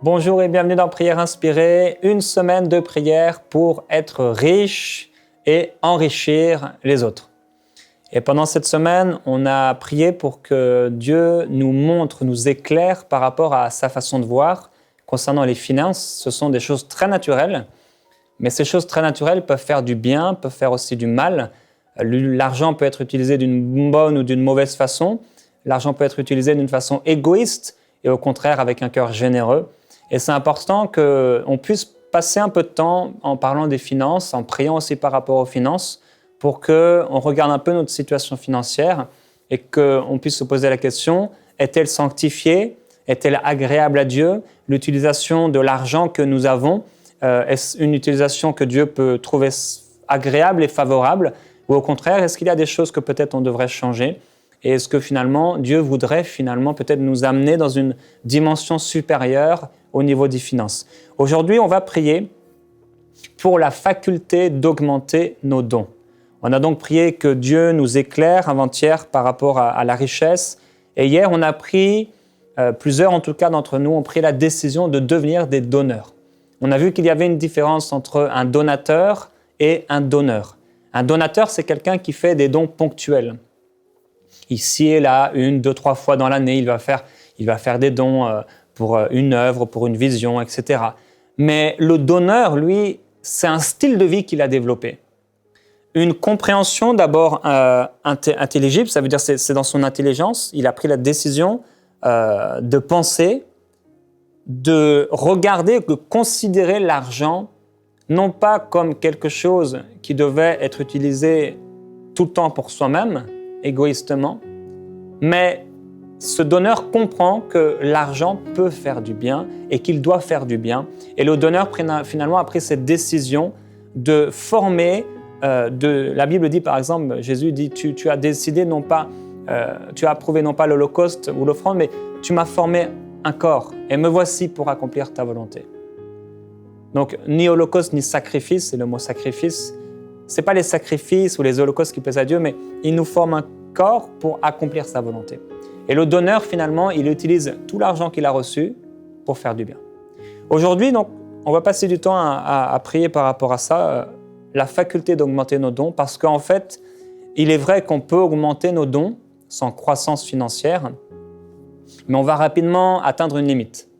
Bonjour et bienvenue dans Prière Inspirée, une semaine de prière pour être riche et enrichir les autres. Et pendant cette semaine, on a prié pour que Dieu nous montre, nous éclaire par rapport à sa façon de voir concernant les finances. Ce sont des choses très naturelles, mais ces choses très naturelles peuvent faire du bien, peuvent faire aussi du mal. L'argent peut être utilisé d'une bonne ou d'une mauvaise façon. L'argent peut être utilisé d'une façon égoïste et au contraire avec un cœur généreux. Et c'est important qu'on puisse passer un peu de temps en parlant des finances, en priant aussi par rapport aux finances, pour qu'on regarde un peu notre situation financière et qu'on puisse se poser la question, est-elle sanctifiée? Est-elle agréable à Dieu? L'utilisation de l'argent que nous avons, est-ce une utilisation que Dieu peut trouver agréable et favorable? Ou au contraire, est-ce qu'il y a des choses que peut-être on devrait changer? Et est-ce que finalement, Dieu voudrait peut-être nous amener dans une dimension supérieure au niveau des finances? Aujourd'hui, on va prier pour la faculté d'augmenter nos dons. On a donc prié que Dieu nous éclaire avant-hier par rapport à la richesse. Et hier, on a pris, plusieurs en tout cas d'entre nous, ont pris la décision de devenir des donneurs. On a vu qu'il y avait une différence entre un donateur et un donneur. Un donateur, c'est quelqu'un qui fait des dons ponctuels. Ici et là, 1, 2, 3 fois dans l'année, il va faire des dons pour une œuvre, pour une vision, etc. Mais le donneur, lui, c'est un style de vie qu'il a développé. Une compréhension d'abord intelligible, ça veut dire c'est dans son intelligence, il a pris la décision de penser, de regarder, de considérer l'argent non pas comme quelque chose qui devait être utilisé tout le temps pour soi-même, égoïstement, mais ce donneur comprend que l'argent peut faire du bien et qu'il doit faire du bien. Et le donneur finalement a pris cette décision de former, la Bible dit par exemple, Jésus dit, tu as décidé non pas, tu as approuvé non pas l'Holocauste ou l'offrande, mais tu m'as formé un corps et me voici pour accomplir ta volonté. Donc ni holocauste ni sacrifice, c'est le mot sacrifice. Ce n'est pas les sacrifices ou les holocaustes qui plaisent à Dieu, mais il nous forme un corps pour accomplir sa volonté. Et le donneur, finalement, il utilise tout l'argent qu'il a reçu pour faire du bien. Aujourd'hui, donc, on va passer du temps à prier par rapport à ça, la faculté d'augmenter nos dons, parce qu'en fait, il est vrai qu'on peut augmenter nos dons sans croissance financière, mais on va rapidement atteindre une limite.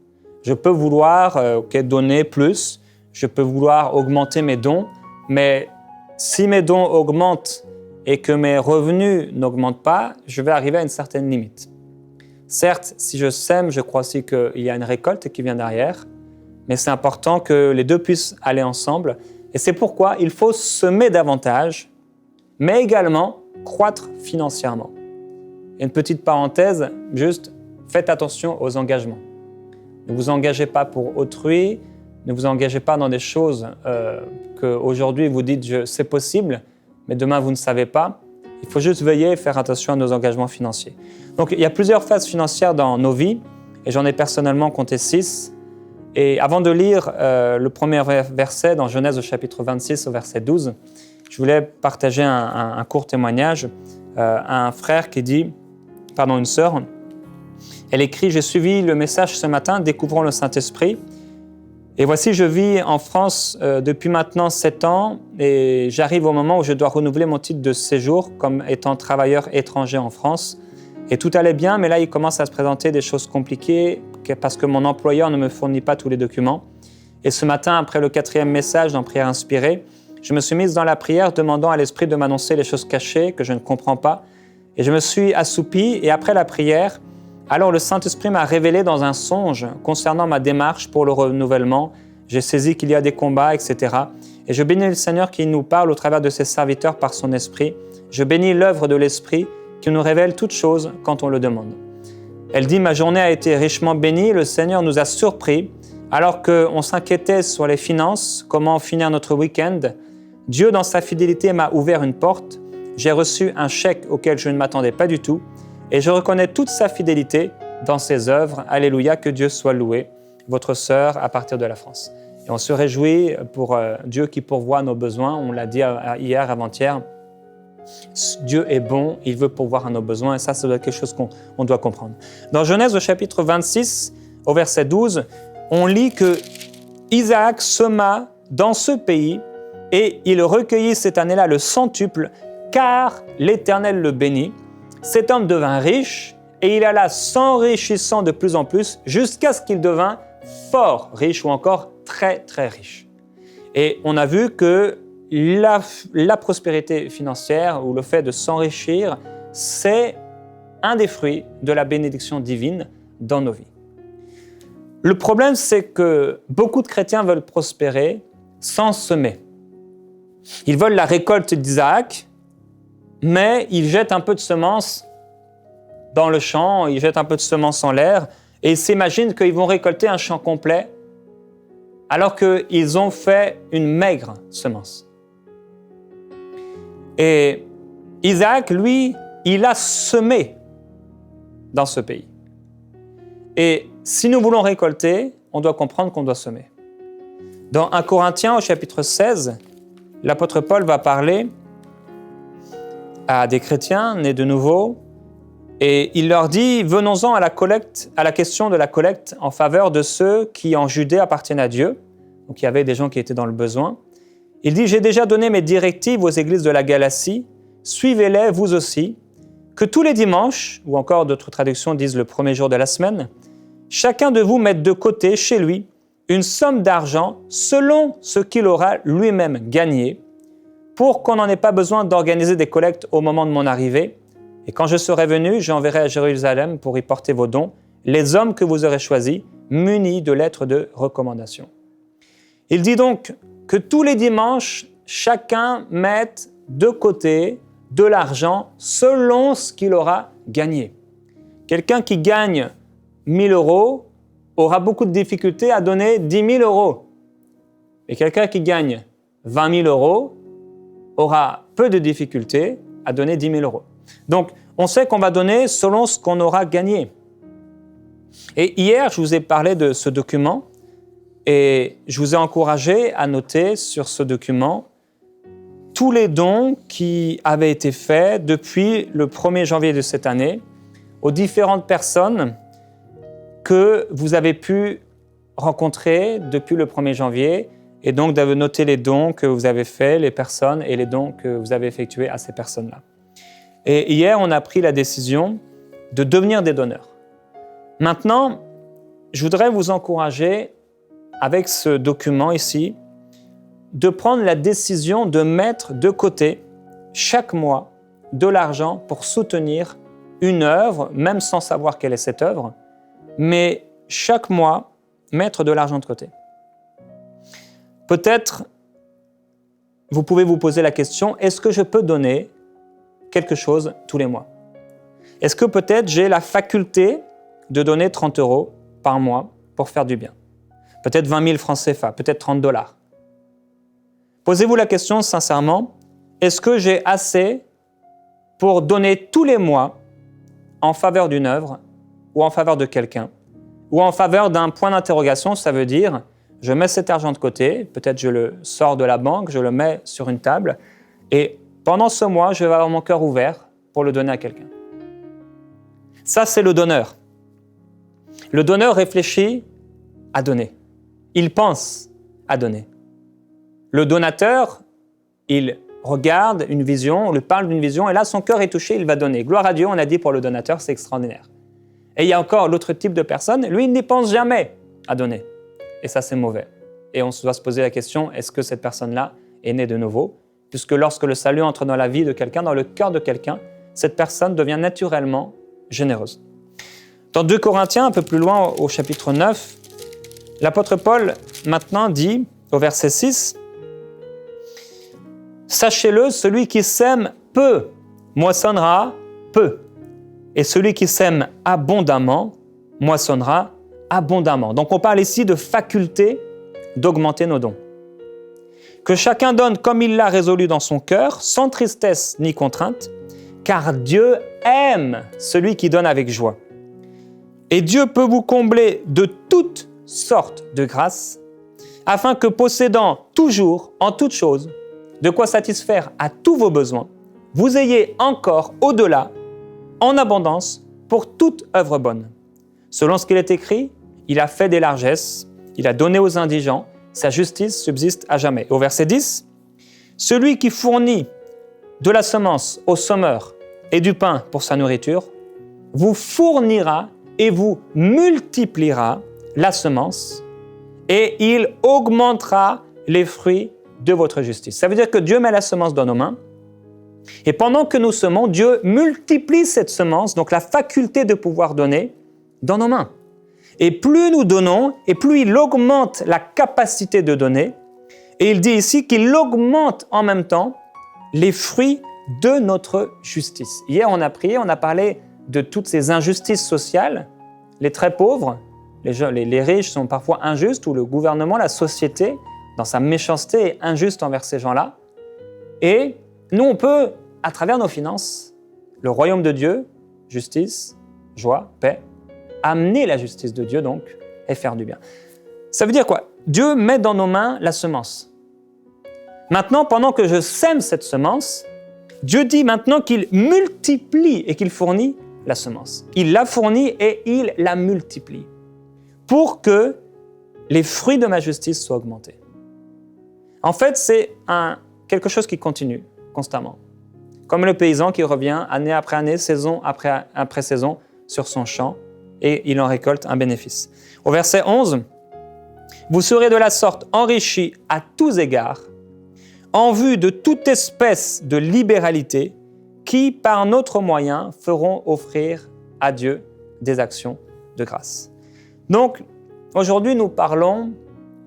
Je peux vouloir donner plus, je peux vouloir augmenter mes dons, mais si mes dons augmentent et que mes revenus n'augmentent pas, je vais arriver à une certaine limite. Certes, si je sème, je crois aussi qu'il y a une récolte qui vient derrière, mais c'est important que les deux puissent aller ensemble. Et c'est pourquoi il faut semer davantage, mais également croître financièrement. Et une petite parenthèse, juste faites attention aux engagements. Ne vous engagez pas pour autrui, ne vous engagez pas dans des choses qu'aujourd'hui vous dites c'est possible, mais demain vous ne savez pas. Il faut juste veiller et faire attention à nos engagements financiers. Donc il y a plusieurs phases financières dans nos vies, et j'en ai personnellement compté 6. Et avant de lire le premier verset dans Genèse au chapitre 26 au verset 12, je voulais partager un court témoignage à un frère une sœur. Elle écrit « J'ai suivi le message ce matin, découvrant le Saint-Esprit. Et voici, je vis en France depuis maintenant 7 ans et j'arrive au moment où je dois renouveler mon titre de séjour comme étant travailleur étranger en France. Et tout allait bien, mais là, il commence à se présenter des choses compliquées parce que mon employeur ne me fournit pas tous les documents. Et ce matin, après le 4e message dans Prière Inspirée, je me suis mise dans la prière demandant à l'Esprit de m'annoncer les choses cachées que je ne comprends pas. Et je me suis assoupi et après la prière, alors le Saint-Esprit m'a révélé dans un songe concernant ma démarche pour le renouvellement. J'ai saisi qu'il y a des combats, etc. Et je bénis le Seigneur qui nous parle au travers de ses serviteurs par son Esprit. Je bénis l'œuvre de l'Esprit qui nous révèle toutes choses quand on le demande. Elle dit « Ma journée a été richement bénie, le Seigneur nous a surpris. Alors qu'on s'inquiétait sur les finances, comment finir notre week-end, Dieu dans sa fidélité m'a ouvert une porte. J'ai reçu un chèque auquel je ne m'attendais pas du tout. Et je reconnais toute sa fidélité dans ses œuvres. Alléluia, que Dieu soit loué. Votre sœur à partir de la France. » Et on se réjouit pour Dieu qui pourvoit nos besoins. On l'a dit hier, avant-hier. Dieu est bon, il veut pourvoir à nos besoins. Et ça doit être quelque chose qu'on doit comprendre. Dans Genèse au chapitre 26, au verset 12, on lit que Isaac sema dans ce pays et il recueillit cette année-là le centuple, car l'Éternel le bénit. Cet homme devint riche et il alla s'enrichissant de plus en plus jusqu'à ce qu'il devint fort riche ou encore très très riche. Et on a vu que la prospérité financière ou le fait de s'enrichir, c'est un des fruits de la bénédiction divine dans nos vies. Le problème, c'est que beaucoup de chrétiens veulent prospérer sans semer. Ils veulent la récolte d'Isaac, mais ils jettent un peu de semences dans le champ, ils jettent un peu de semences en l'air et ils s'imaginent qu'ils vont récolter un champ complet alors qu'ils ont fait une maigre semence. Et Isaac, lui, il a semé dans ce pays. Et si nous voulons récolter, on doit comprendre qu'on doit semer. Dans 1 Corinthiens, au chapitre 16, l'apôtre Paul va parler à des chrétiens nés de nouveau, et il leur dit « Venons-en à la question de la collecte en faveur de ceux qui en Judée appartiennent à Dieu. » Donc il y avait des gens qui étaient dans le besoin. Il dit « J'ai déjà donné mes directives aux églises de la Galatie, suivez-les vous aussi, que tous les dimanches, ou encore d'autres traductions disent le premier jour de la semaine, chacun de vous mette de côté chez lui une somme d'argent selon ce qu'il aura lui-même gagné, pour qu'on n'en ait pas besoin d'organiser des collectes au moment de mon arrivée. Et quand je serai venu, j'enverrai à Jérusalem pour y porter vos dons, les hommes que vous aurez choisis, munis de lettres de recommandation. » Il dit donc que tous les dimanches, chacun mette de côté de l'argent selon ce qu'il aura gagné. Quelqu'un qui gagne 1 000 € aura beaucoup de difficultés à donner 10 000 €. Et quelqu'un qui gagne 20 000 € aura peu de difficultés à donner 10 000 €. Donc, on sait qu'on va donner selon ce qu'on aura gagné. Et hier, je vous ai parlé de ce document et je vous ai encouragé à noter sur ce document tous les dons qui avaient été faits depuis le 1er janvier de cette année aux différentes personnes que vous avez pu rencontrer depuis le 1er janvier et donc de noter les dons que vous avez faits, les personnes et les dons que vous avez effectués à ces personnes-là. Et hier, on a pris la décision de devenir des donneurs. Maintenant, je voudrais vous encourager avec ce document ici de prendre la décision de mettre de côté chaque mois de l'argent pour soutenir une œuvre, même sans savoir quelle est cette œuvre, mais chaque mois, mettre de l'argent de côté. Peut-être, vous pouvez vous poser la question, est-ce que je peux donner quelque chose tous les mois? Est-ce que peut-être j'ai la faculté de donner 30 € par mois pour faire du bien? Peut-être 20 000 francs CFA, peut-être 30 $. Posez-vous la question sincèrement, est-ce que j'ai assez pour donner tous les mois en faveur d'une œuvre ou en faveur de quelqu'un ou en faveur d'un point d'interrogation? Ça veut dire, je mets cet argent de côté, peut-être je le sors de la banque, je le mets sur une table et pendant ce mois, je vais avoir mon cœur ouvert pour le donner à quelqu'un. Ça, c'est le donneur. Le donneur réfléchit à donner. Il pense à donner. Le donateur, il regarde une vision, on lui parle d'une vision, et là, son cœur est touché, il va donner. Gloire à Dieu, on a dit pour le donateur, c'est extraordinaire. Et il y a encore l'autre type de personne, lui, il n'y pense jamais à donner. Et ça, c'est mauvais. Et on doit se poser la question, est-ce que cette personne-là est née de nouveau? Puisque lorsque le salut entre dans la vie de quelqu'un, dans le cœur de quelqu'un, cette personne devient naturellement généreuse. Dans 2 Corinthiens, un peu plus loin, au chapitre 9, l'apôtre Paul, maintenant, dit, au verset 6, « Sachez-le, celui qui sème peu moissonnera peu, et celui qui sème abondamment moissonnera abondamment. » Donc on parle ici de faculté d'augmenter nos dons. Que chacun donne comme il l'a résolu dans son cœur, sans tristesse ni contrainte, car Dieu aime celui qui donne avec joie. Et Dieu peut vous combler de toutes sortes de grâces, afin que possédant toujours, en toutes choses, de quoi satisfaire à tous vos besoins, vous ayez encore au-delà, en abondance, pour toute œuvre bonne. Selon ce qu'il est écrit, il a fait des largesses, il a donné aux indigents, sa justice subsiste à jamais. Au verset 10, « Celui qui fournit de la semence au semeur et du pain pour sa nourriture, vous fournira et vous multipliera la semence et il augmentera les fruits de votre justice. » Ça veut dire que Dieu met la semence dans nos mains et pendant que nous semons, Dieu multiplie cette semence, donc la faculté de pouvoir donner, dans nos mains. Et plus nous donnons, et plus il augmente la capacité de donner, et il dit ici qu'il augmente en même temps les fruits de notre justice. Hier, on a prié, on a parlé de toutes ces injustices sociales. Les très pauvres, les riches sont parfois injustes, ou le gouvernement, la société, dans sa méchanceté, est injuste envers ces gens-là. Et nous, on peut, à travers nos finances, le royaume de Dieu, justice, joie, paix, amener la justice de Dieu donc et faire du bien. Ça veut dire quoi? Dieu met dans nos mains la semence. Maintenant, pendant que je sème cette semence, Dieu dit maintenant qu'il multiplie et qu'il fournit la semence. Il la fournit et il la multiplie pour que les fruits de ma justice soient augmentés. En fait, c'est quelque chose qui continue constamment. Comme le paysan qui revient année après année, saison après saison sur son champ et il en récolte un bénéfice. Au verset 11, « Vous serez de la sorte enrichis à tous égards en vue de toute espèce de libéralité qui, par notre moyen, feront offrir à Dieu des actions de grâce. » Donc, aujourd'hui, nous parlons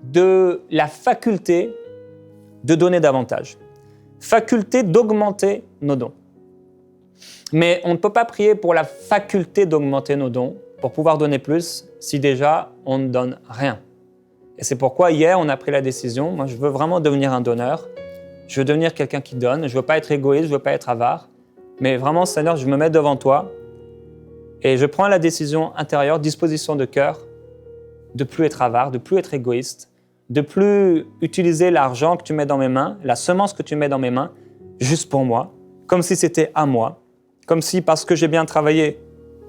de la faculté de donner davantage, faculté d'augmenter nos dons. Mais on ne peut pas prier pour la faculté d'augmenter nos dons, pour pouvoir donner plus, si déjà on ne donne rien. Et c'est pourquoi hier, on a pris la décision, moi je veux vraiment devenir un donneur, je veux devenir quelqu'un qui donne, je ne veux pas être égoïste, je ne veux pas être avare, mais vraiment, Seigneur, je me mets devant toi et je prends la décision intérieure, disposition de cœur, de plus être avare, de plus être égoïste, de plus utiliser l'argent que tu mets dans mes mains, la semence que tu mets dans mes mains, juste pour moi, comme si c'était à moi, comme si parce que j'ai bien travaillé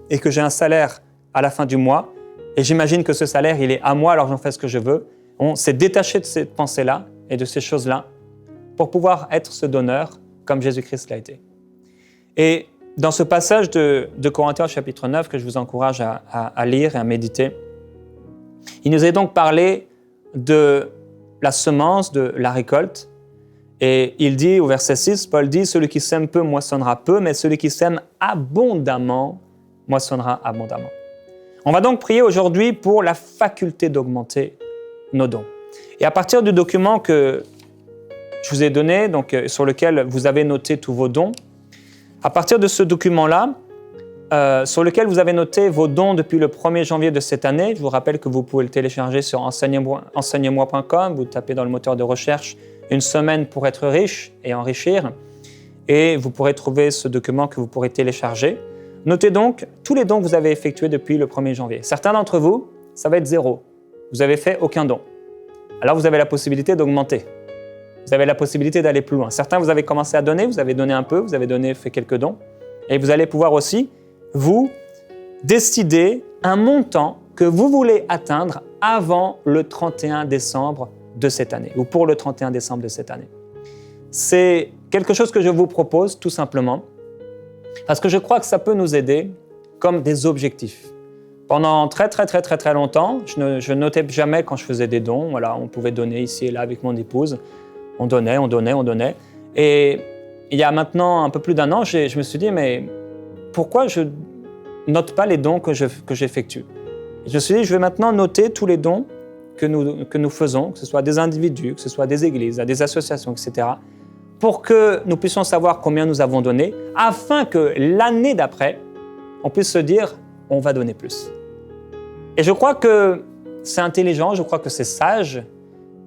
et que j'ai un salaire à la fin du mois, et j'imagine que ce salaire, il est à moi, alors j'en fais ce que je veux. On s'est détaché de ces pensées-là et de ces choses-là pour pouvoir être ce donneur comme Jésus-Christ l'a été. Et dans ce passage de Corinthiens chapitre 9 que je vous encourage à lire et à méditer, il nous est donc parlé de la semence, de la récolte. Et il dit au verset 6, Paul dit « Celui qui sème peu moissonnera peu, mais celui qui sème abondamment moissonnera abondamment. » On va donc prier aujourd'hui pour la faculté d'augmenter nos dons. Et à partir du document que je vous ai donné, donc, sur lequel vous avez noté tous vos dons, à partir de ce document-là, sur lequel vous avez noté vos dons depuis le 1er janvier de cette année, je vous rappelle que vous pouvez le télécharger sur enseigne-moi.com, vous tapez dans le moteur de recherche « Une semaine pour être riche et enrichir » et vous pourrez trouver ce document que vous pourrez télécharger. Notez donc tous les dons que vous avez effectués depuis le 1er janvier. Certains d'entre vous, ça va être 0. Vous n'avez fait aucun don. Alors vous avez la possibilité d'augmenter. Vous avez la possibilité d'aller plus loin. Certains, vous avez commencé à donner, vous avez donné un peu, vous avez fait quelques dons. Et vous allez pouvoir aussi, vous, décider un montant que vous voulez atteindre avant le 31 décembre de cette année, ou pour le 31 décembre de cette année. C'est quelque chose que je vous propose tout simplement, parce que je crois que ça peut nous aider comme des objectifs. Pendant très longtemps, je notais jamais quand je faisais des dons. Voilà, on pouvait donner ici et là avec mon épouse. On donnait. Et il y a maintenant un peu plus d'1 an, je me suis dit, mais pourquoi je note pas les dons que j'effectue? Je me suis dit, je vais maintenant noter tous les dons que nous faisons, que ce soit des individus, que ce soit des églises, des associations, etc., pour que nous puissions savoir combien nous avons donné, afin que l'année d'après, on puisse se dire, on va donner plus. Et je crois que c'est intelligent, je crois que c'est sage,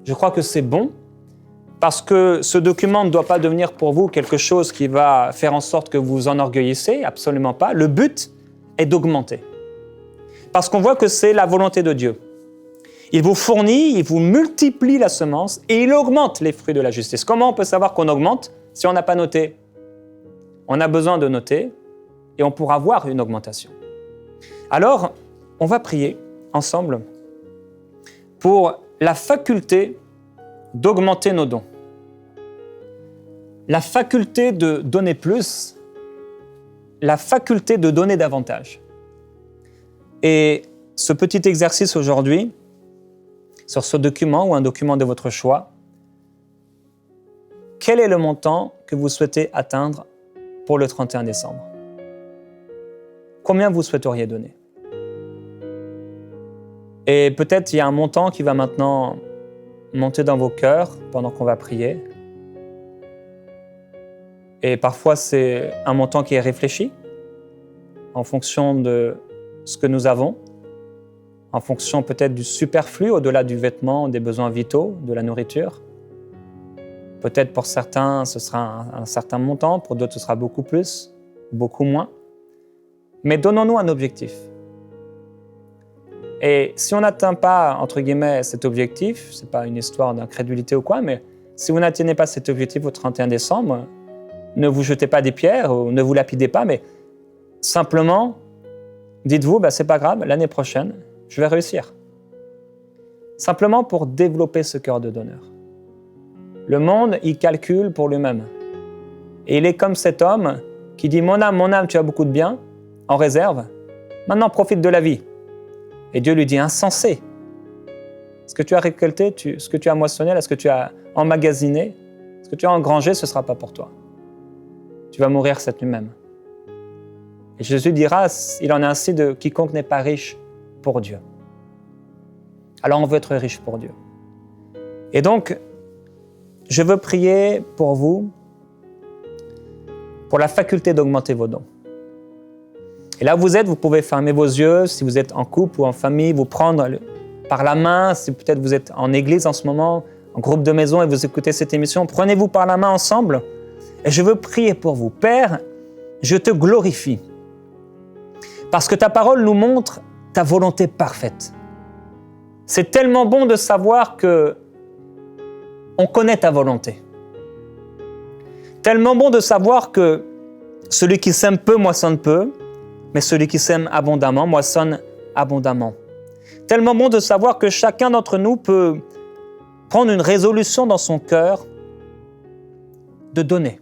je crois que c'est bon, parce que ce document ne doit pas devenir pour vous quelque chose qui va faire en sorte que vous vous enorgueillissez, absolument pas. Le but est d'augmenter. Parce qu'on voit que c'est la volonté de Dieu. Il vous fournit, il vous multiplie la semence et il augmente les fruits de la justice. Comment on peut savoir qu'on augmente si on n'a pas noté? On a besoin de noter et on pourra voir une augmentation. Alors, on va prier ensemble pour la faculté d'augmenter nos dons. La faculté de donner plus, la faculté de donner davantage. Et ce petit exercice aujourd'hui, sur ce document ou un document de votre choix, quel est le montant que vous souhaitez atteindre pour le 31 décembre? Combien vous souhaiteriez donner? Et peut-être il y a un montant qui va maintenant monter dans vos cœurs pendant qu'on va prier. Et parfois, c'est un montant qui est réfléchi en fonction de ce que nous avons, en fonction peut-être du superflu, au-delà du vêtement, des besoins vitaux, de la nourriture. Peut-être pour certains, ce sera un certain montant, pour d'autres, ce sera beaucoup plus, beaucoup moins. Mais donnons-nous un objectif. Et si on n'atteint pas, entre guillemets, cet objectif, ce n'est pas une histoire d'incrédulité ou quoi, mais si vous n'atteignez pas cet objectif au 31 décembre, ne vous jetez pas des pierres ou ne vous lapidez pas, mais simplement, dites-vous, c'est pas grave, l'année prochaine, je vais réussir. Simplement pour développer ce cœur de donneur. Le monde, il calcule pour lui-même. Et il est comme cet homme qui dit « Mon âme, tu as beaucoup de biens en réserve, maintenant profite de la vie. » Et Dieu lui dit « Insensé, ce que tu as récolté, ce que tu as moissonné, ce que tu as emmagasiné, ce que tu as engrangé, ce ne sera pas pour toi. Tu vas mourir cette nuit même. » Et Jésus dira « Il en est ainsi de quiconque n'est pas riche pour Dieu. » Alors on veut être riche pour Dieu. Et donc, je veux prier pour vous, pour la faculté d'augmenter vos dons. Et là où vous êtes, vous pouvez fermer vos yeux, si vous êtes en couple ou en famille, vous prendre par la main, si peut-être vous êtes en église en ce moment, en groupe de maison et vous écoutez cette émission, prenez-vous par la main ensemble et je veux prier pour vous. Père, je te glorifie parce que ta parole nous montre ta volonté parfaite. C'est tellement bon de savoir que on connaît ta volonté. Tellement bon de savoir que celui qui sème peu moissonne peu, mais celui qui sème abondamment moissonne abondamment. Tellement bon de savoir que chacun d'entre nous peut prendre une résolution dans son cœur de donner.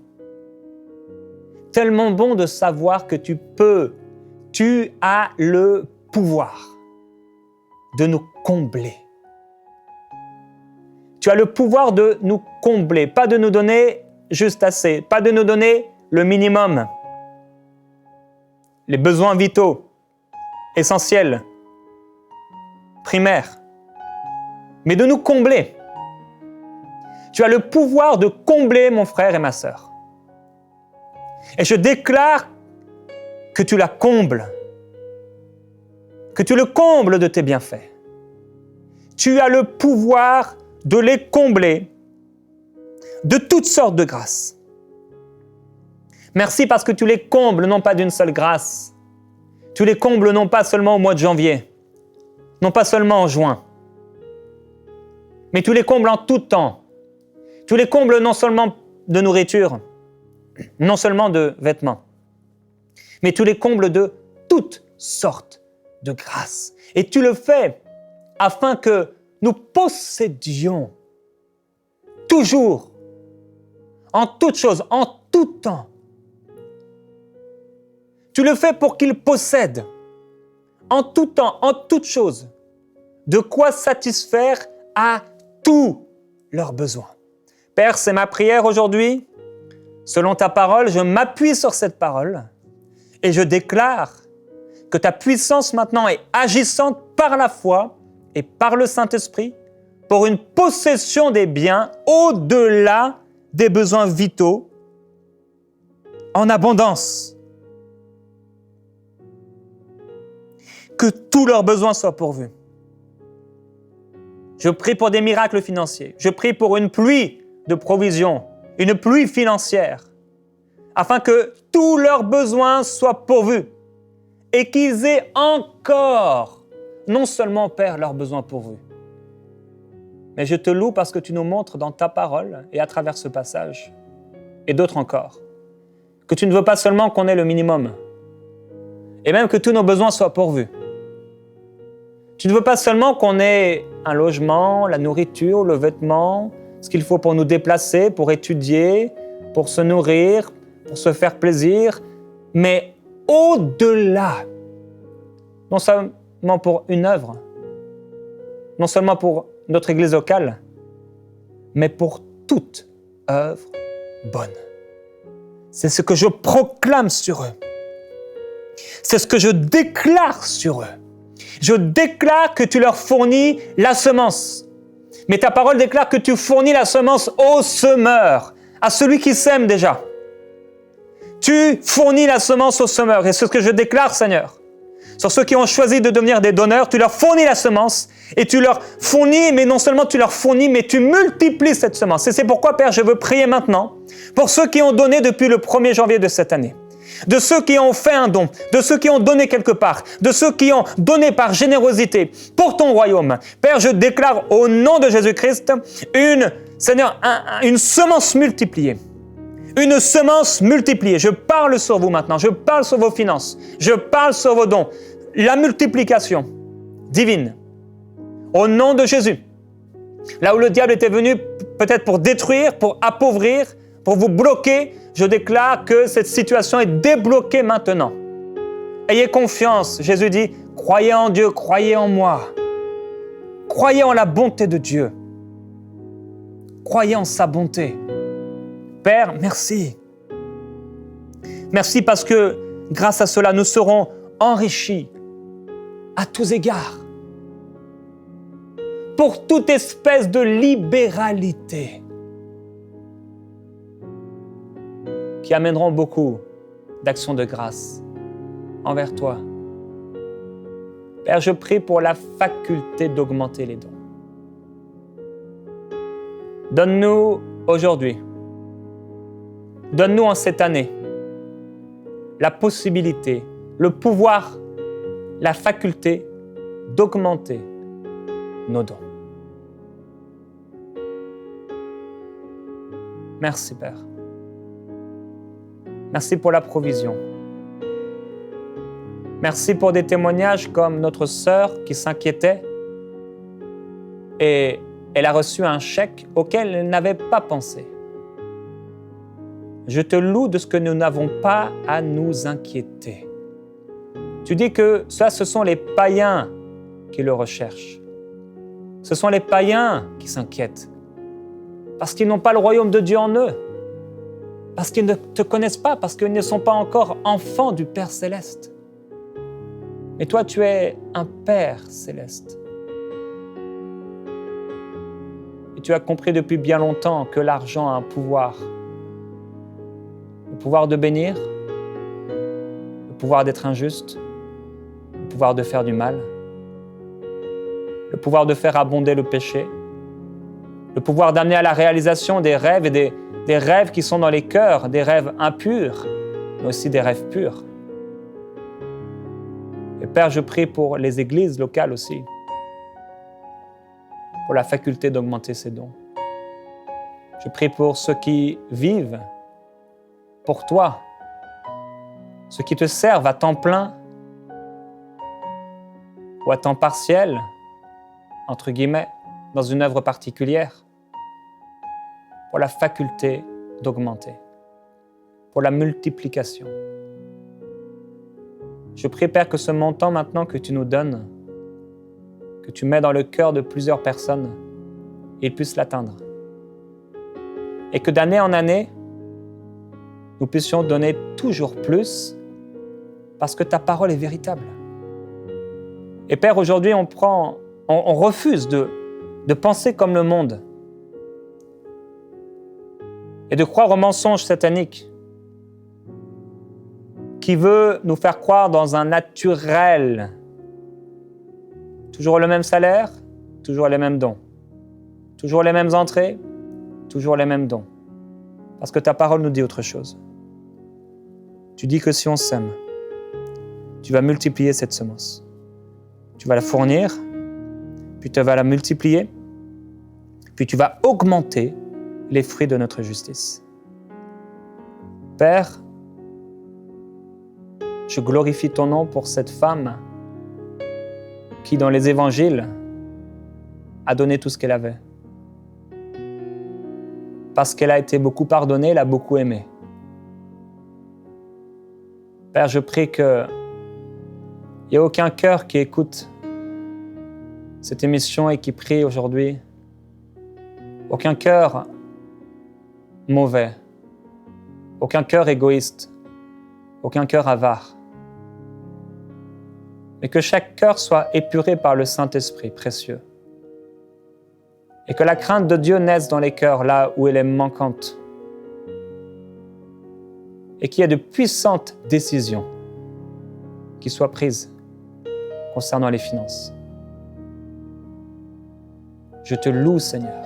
Tellement bon de savoir que tu as le pouvoir de nous combler. Tu as le pouvoir de nous combler, pas de nous donner juste assez, pas de nous donner le minimum, les besoins vitaux, essentiels, primaires, mais de nous combler. Tu as le pouvoir de combler mon frère et ma sœur. Et je déclare que tu la combles, que tu le combles de tes bienfaits. Tu as le pouvoir de les combler de toutes sortes de grâces. Merci parce que tu les combles non pas d'une seule grâce, tu les combles non pas seulement au mois de janvier, non pas seulement en juin, mais tu les combles en tout temps. Tu les combles non seulement de nourriture, non seulement de vêtements, mais tu les combles de toutes sortes de grâces. Et tu le fais afin que nous possédions toujours, en toutes choses, en tout temps. Tu le fais pour qu'ils possèdent en tout temps, en toutes choses, de quoi satisfaire à tous leurs besoins. Père, c'est ma prière aujourd'hui. Selon ta parole, je m'appuie sur cette parole et je déclare que ta puissance maintenant est agissante par la foi et par le Saint-Esprit pour une possession des biens au-delà des besoins vitaux en abondance. Que tous leurs besoins soient pourvus. Je prie pour des miracles financiers. Je prie pour une pluie de provision, une pluie financière, afin que tous leurs besoins soient pourvus et qu'ils aient encore, non seulement, Père, leurs besoins pourvus, mais je te loue parce que tu nous montres dans ta parole et à travers ce passage, et d'autres encore, que tu ne veux pas seulement qu'on ait le minimum, et même que tous nos besoins soient pourvus. Tu ne veux pas seulement qu'on ait un logement, la nourriture, le vêtement, ce qu'il faut pour nous déplacer, pour étudier, pour se nourrir, pour se faire plaisir, mais au-delà, non seulement pour une œuvre, non seulement pour notre église locale, mais pour toute œuvre bonne. C'est ce que je proclame sur eux. C'est ce que je déclare sur eux. Je déclare que tu leur fournis la semence. Mais ta parole déclare que tu fournis la semence au semeur, à celui qui sème déjà. Tu fournis la semence au semeur. Et c'est ce que je déclare, Seigneur. Sur ceux qui ont choisi de devenir des donneurs, tu leur fournis la semence et tu leur fournis, mais non seulement tu leur fournis, mais tu multiplies cette semence. Et c'est pourquoi, Père, je veux prier maintenant pour ceux qui ont donné depuis le 1er janvier de cette année, de ceux qui ont fait un don, de ceux qui ont donné quelque part, de ceux qui ont donné par générosité pour ton royaume. Père, je déclare au nom de Jésus-Christ une semence multipliée. Une semence multipliée. Je parle sur vous maintenant. Je parle sur vos finances. Je parle sur vos dons. La multiplication divine. Au nom de Jésus. Là où le diable était venu peut-être pour détruire, pour appauvrir, pour vous bloquer, je déclare que cette situation est débloquée maintenant. Ayez confiance. Jésus dit, croyez en Dieu, croyez en moi. Croyez en la bonté de Dieu. Croyez en sa bonté. Père, merci. Merci parce que grâce à cela, nous serons enrichis à tous égards. Pour toute espèce de libéralité qui amèneront beaucoup d'actions de grâce envers toi. Père, je prie pour la faculté d'augmenter les dons. Donne-nous aujourd'hui, donne-nous en cette année la possibilité, le pouvoir, la faculté d'augmenter nos dons. Merci, Père. Merci pour la provision. Merci pour des témoignages comme notre sœur qui s'inquiétait et elle a reçu un chèque auquel elle n'avait pas pensé. Je te loue de ce que nous n'avons pas à nous inquiéter. Tu dis que ça, ce sont les païens qui le recherchent. Ce sont les païens qui s'inquiètent parce qu'ils n'ont pas le royaume de Dieu en eux, parce qu'ils ne te connaissent pas, parce qu'ils ne sont pas encore enfants du Père Céleste. Mais toi, tu es un Père Céleste. Et tu as compris depuis bien longtemps que l'argent a un pouvoir. Le pouvoir de bénir, le pouvoir d'être injuste, le pouvoir de faire du mal, le pouvoir de faire abonder le péché, le pouvoir d'amener à la réalisation des rêves et des rêves qui sont dans les cœurs, des rêves impurs, mais aussi des rêves purs. Et Père, je prie pour les églises locales aussi, pour la faculté d'augmenter ces dons. Je prie pour ceux qui vivent pour toi, ceux qui te servent à temps plein ou à temps partiel, entre guillemets, dans une œuvre particulière, pour la faculté d'augmenter, pour la multiplication. Je prie, Père, que ce montant maintenant que tu nous donnes, que tu mets dans le cœur de plusieurs personnes, il puisse l'atteindre. Et que d'année en année, nous puissions donner toujours plus parce que ta parole est véritable. Et Père, aujourd'hui, on refuse de penser comme le monde et de croire aux mensonges sataniques qui veut nous faire croire dans un naturel. Toujours le même salaire, toujours les mêmes dons. Toujours les mêmes entrées, toujours les mêmes dons. Parce que ta parole nous dit autre chose. Tu dis que si on sème, tu vas multiplier cette semence. Tu vas la fournir, puis tu vas la multiplier, puis tu vas augmenter les fruits de notre justice. Père, je glorifie ton nom pour cette femme qui, dans les évangiles, a donné tout ce qu'elle avait. Parce qu'elle a été beaucoup pardonnée, elle a beaucoup aimé. Père, je prie qu'il n'y ait aucun cœur qui écoute cette émission et qui prie aujourd'hui. Aucun cœur mauvais, aucun cœur égoïste, aucun cœur avare. Mais que chaque cœur soit épuré par le Saint-Esprit précieux. Et que la crainte de Dieu naisse dans les cœurs là où elle est manquante. Et qu'il y ait de puissantes décisions qui soient prises concernant les finances. Je te loue, Seigneur,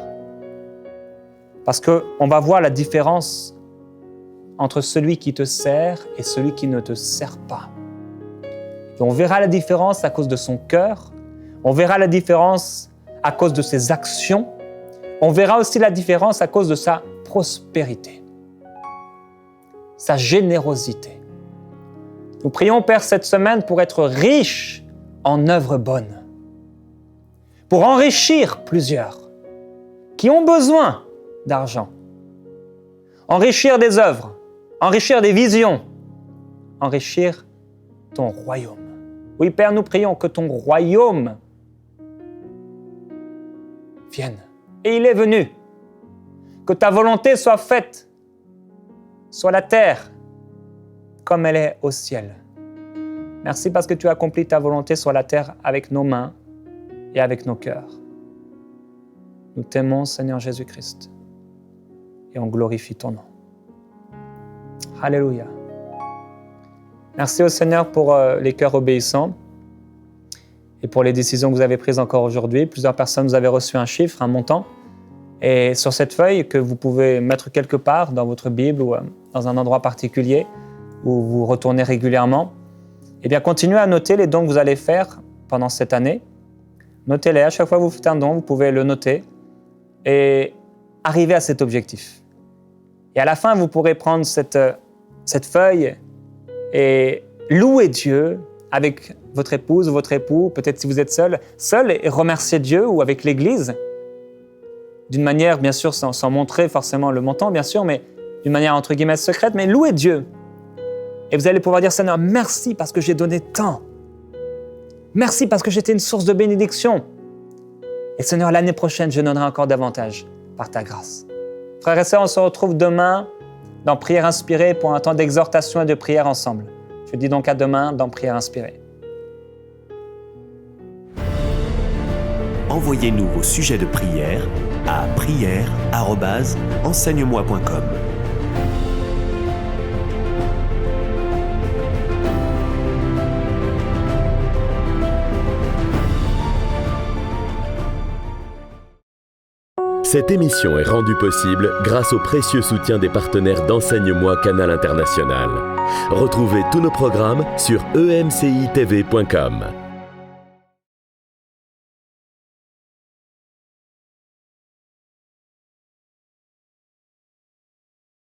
parce qu'on va voir la différence entre celui qui te sert et celui qui ne te sert pas. Et on verra la différence à cause de son cœur, on verra la différence à cause de ses actions, on verra aussi la différence à cause de sa prospérité, sa générosité. Nous prions, Père, cette semaine pour être riches en œuvres bonnes, pour enrichir plusieurs qui ont besoin d'argent, enrichir des œuvres, enrichir des visions, enrichir ton royaume. Oui, Père, nous prions que ton royaume vienne. Et il est venu. Que ta volonté soit faite sur la terre comme elle est au ciel. Merci parce que tu as accompli ta volonté sur la terre avec nos mains et avec nos cœurs. Nous t'aimons, Seigneur Jésus-Christ, et on glorifie ton nom. Alléluia. Merci au Seigneur pour les cœurs obéissants et pour les décisions que vous avez prises encore aujourd'hui. Plusieurs personnes, vous avez reçu un chiffre, un montant. Et sur cette feuille que vous pouvez mettre quelque part dans votre Bible ou dans un endroit particulier où vous retournez régulièrement, eh bien, continuez à noter les dons que vous allez faire pendant cette année. Notez-les. À chaque fois que vous faites un don, vous pouvez le noter et arriver à cet objectif. Et à la fin, vous pourrez prendre cette feuille et louer Dieu avec votre épouse ou votre époux, peut-être si vous êtes seul, et remercier Dieu ou avec l'Église, d'une manière, bien sûr, sans montrer forcément le montant, bien sûr, mais d'une manière entre guillemets secrète, mais louer Dieu. Et vous allez pouvoir dire, Seigneur, merci parce que j'ai donné tant. Merci parce que j'étais une source de bénédiction. Et Seigneur, l'année prochaine, je donnerai encore davantage par ta grâce. Frères et sœurs, on se retrouve demain dans Prière Inspirée pour un temps d'exhortation et de prière ensemble. Je dis donc à demain dans Prière Inspirée. Envoyez-nous vos sujets de prière à prière@enseigne-moi.com. Cette émission est rendue possible grâce au précieux soutien des partenaires d'Enseigne-moi Canal International. Retrouvez tous nos programmes sur emcitv.com.